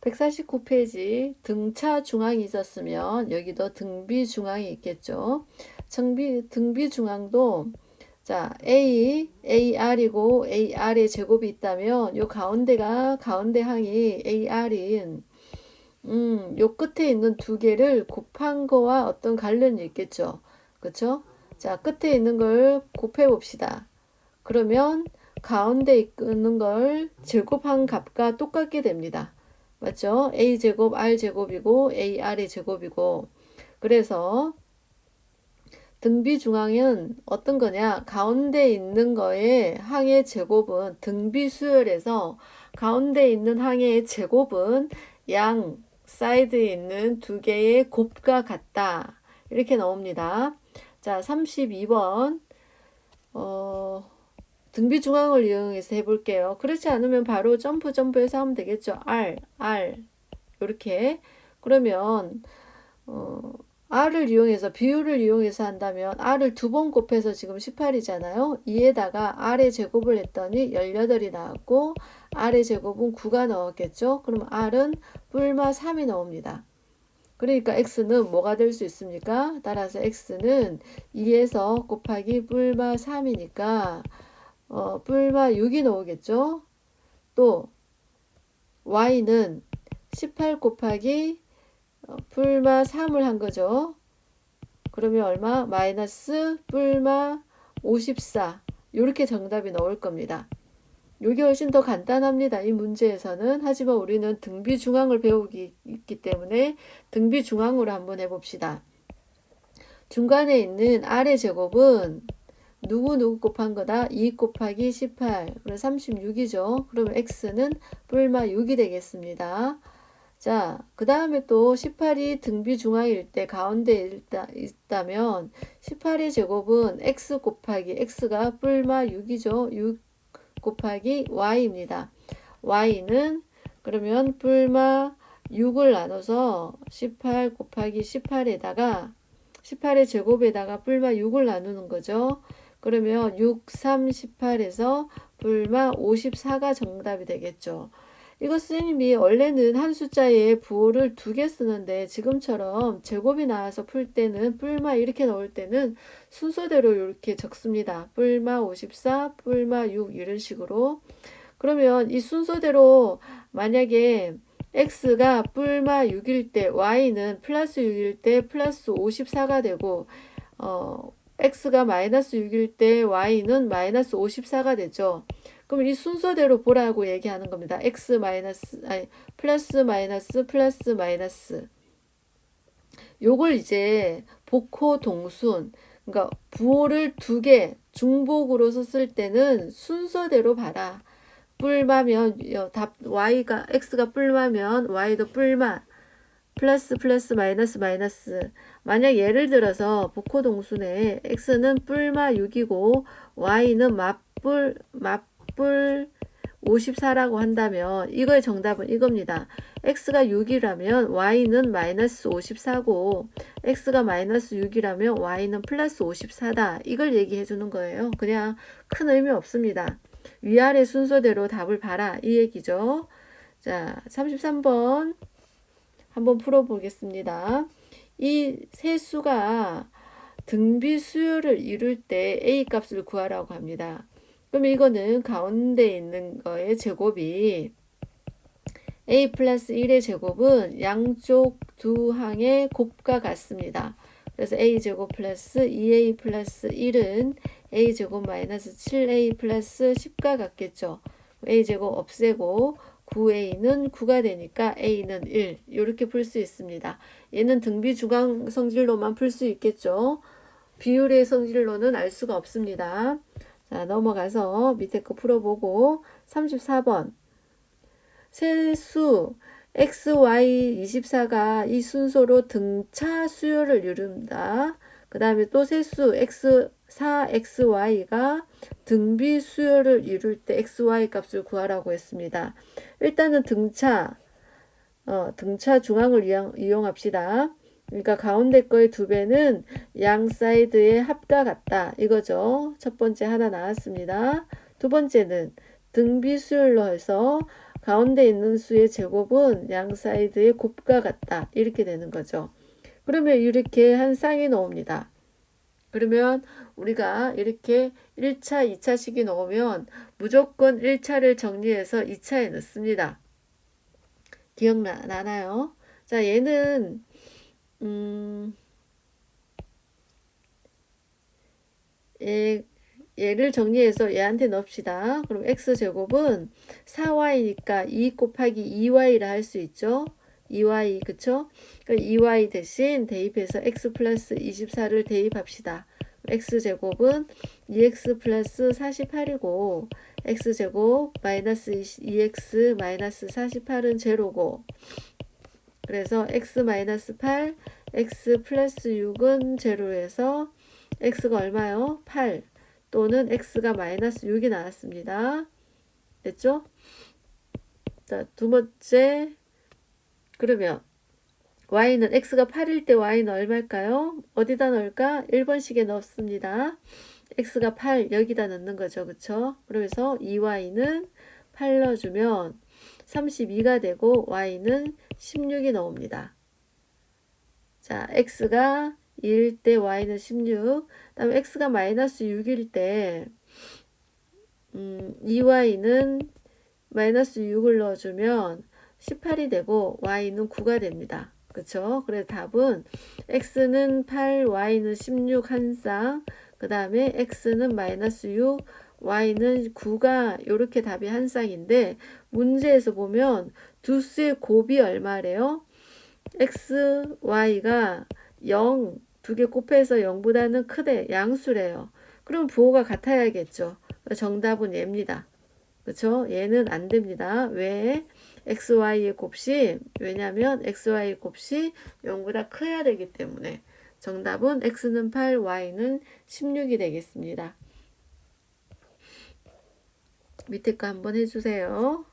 149페이지 등차 중앙이 있었으면 여기도 등비 중앙이 있겠죠. 등비 중앙도 자 AR이고 AR의 제곱이 있다면 요 가운데가 가운데 항이 AR인 요 끝에 있는 두 개를 곱한 거와 어떤 관련이 있겠죠. 그쵸? 자, 끝에 있는 걸 곱해 봅시다. 그러면 가운데 있는 걸 제곱한 값과 똑같게 됩니다. 맞죠? a제곱 r제곱이고 ar의 제곱이고, 그래서 등비 중앙은 어떤 거냐? 가운데 있는 거의 항의 제곱은 등비 수열에서 가운데 있는 항의 제곱은 양 사이드에 있는 두 개의 곱과 같다. 이렇게 나옵니다. 자, 32번 등비 중앙을 이용해서 해볼게요. 그렇지 않으면 바로 점프해서 하면 되겠죠. R 이렇게. 그러면 R을 이용해서 비율을 이용해서 한다면 R을 두 번 곱해서 지금 18이잖아요. 이에다가 R의 제곱을 했더니 18이 나왔고 R의 제곱은 9가 나왔겠죠. 그럼 R은 뿔마 3이 나옵니다. 그러니까 X는 뭐가 될 수 있습니까? 따라서 X는 2에서 곱하기 뿔마 3이니까 뿔마 6이 나오겠죠. 또 Y는 18 곱하기 뿔마 3을 한 거죠. 그러면 얼마? 마이너스 뿔마 54. 이렇게 정답이 나올 겁니다. 이게 훨씬 더 간단합니다. 이 문제에서는. 하지만 우리는 등비 중앙을 배우기 있기 때문에 등비 중앙으로 한번 해봅시다. 중간에 있는 R의 제곱은 누구 곱한 거다? 2 곱하기 18. 그럼 36이죠. 그러면 X는 뿔마 6이 되겠습니다. 자, 그 다음에 또 18이 등비 중앙일 때 가운데 있다면 18의 제곱은 x 곱하기 x가 뿔마 6이죠. 6 곱하기 y입니다. y는 그러면 뿔마 6을 나눠서 18 곱하기 18에다가 18의 제곱에다가 뿔마 6을 나누는 거죠. 그러면 6, 3, 18에서 뿔마 54가 정답이 되겠죠. 이거 선생님이 원래는 한 숫자에 부호를 두 개 쓰는데 지금처럼 제곱이 나와서 풀 때는 뿔마 이렇게 넣을 때는 순서대로 이렇게 적습니다. 뿔마 54, 뿔마 6 이런 식으로. 그러면 이 순서대로 만약에 x가 뿔마 6일 때 y는 플러스 6일 때 플러스 54가 되고 x가 마이너스 6일 때 y는 마이너스 54가 되죠. 그럼 이 순서대로 보라고 얘기하는 겁니다. x 마이너스 아니 플러스 마이너스 플러스 마이너스. 요걸 이제 복호 동순, 그러니까 부호를 두 개 중복으로 썼을 때는 순서대로 봐라. 뿔마면 답 y가 x가 뿔마면 y도 뿔마 플러스 플러스 마이너스 마이너스. 만약 예를 들어서 복호 동순에 x는 뿔마 6이고 y는 맞뿔 54라고 한다면 이거의 정답은 이겁니다. x가 6이라면 y는 마이너스 54고 x가 마이너스 6이라면 y는 플러스 54다. 이걸 얘기해 주는 거예요. 그냥 큰 의미 없습니다. 위아래 순서대로 답을 봐라 이 얘기죠. 자, 33번 한번 풀어보겠습니다. 이 세 수가 등비 수열을 이룰 때 a 값을 구하라고 합니다. 그럼 이거는 가운데 있는 거의 제곱이 a 플러스 1의 제곱은 양쪽 두 항의 곱과 같습니다. 그래서 a제곱 플러스 2a 플러스 1은 a제곱 마이너스 7a 플러스 10과 같겠죠. a제곱 없애고 9a는 9가 되니까 a는 1 이렇게 풀 수 있습니다. 얘는 등비 중앙 성질로만 풀 수 있겠죠. 비율의 성질로는 알 수가 없습니다. 자, 넘어가서 밑에 거 풀어보고 34번 세수 x, y 24가 이 순서로 등차 수열을 이룬다. 그 다음에 또 세수 x, 4, x, y가 등비 수열을 이룰 때 x, y 값을 구하라고 했습니다. 일단은 등차 중앙을 이용합시다. 그러니까 가운데 거의 두 배는 양 사이드의 합과 같다. 이거죠. 첫 번째 하나 나왔습니다. 두 번째는 등비수열로 해서 가운데 있는 수의 제곱은 양 사이드의 곱과 같다. 이렇게 되는 거죠. 그러면 이렇게 한 쌍이 나옵니다. 그러면 우리가 이렇게 1차, 2차식이 나오면 무조건 1차를 정리해서 2차에 넣습니다. 기억나나요? 자, 얘는 얘를 정리해서 얘한테 넣읍시다. 그럼 x제곱은 4y니까 2 곱하기 2y라 할 수 있죠. 2y 그쵸? 그러니까 2y 대신 대입해서 x 플러스 24를 대입합시다. x제곱은 2x 플러스 48이고 x제곱 마이너스 2x 마이너스 48은 제로고 그래서 x 마이너스 8 x 플러스 6은 제로에서 x가 얼마요? 8 또는 x가 마이너스 6이 나왔습니다. 됐죠? 자, 두 번째 그러면 y는 x가 8일 때 y는 얼마일까요? 어디다 넣을까? 1번식에 넣습니다. x가 8 여기다 넣는 거죠. 그쵸? 그래서 2y는 8 넣어주면 32가 되고 y는 16이 나옵니다. 자, x가 2일 때 y는 16. 다음에 x가 마이너스 6일 때 2y는 마이너스 6을 넣어주면 18이 되고 y는 9가 됩니다. 그쵸? 그래서 답은 x는 8, y는 16 한 쌍, 그 다음에 x는 마이너스 6, y는 9가 이렇게 답이 한 쌍인데 문제에서 보면 두 수의 곱이 얼마래요? x, y가 0, 두 개 곱해서 0보다는 크대, 양수래요. 그럼 부호가 같아야겠죠. 정답은 얘입니다. 그쵸? 얘는 안 됩니다. 왜? xy의 곱이 왜냐면 xy의 곱이 0보다 커야 되기 때문에 정답은 x는 8, y는 16이 되겠습니다. 밑에 거 한번 해주세요.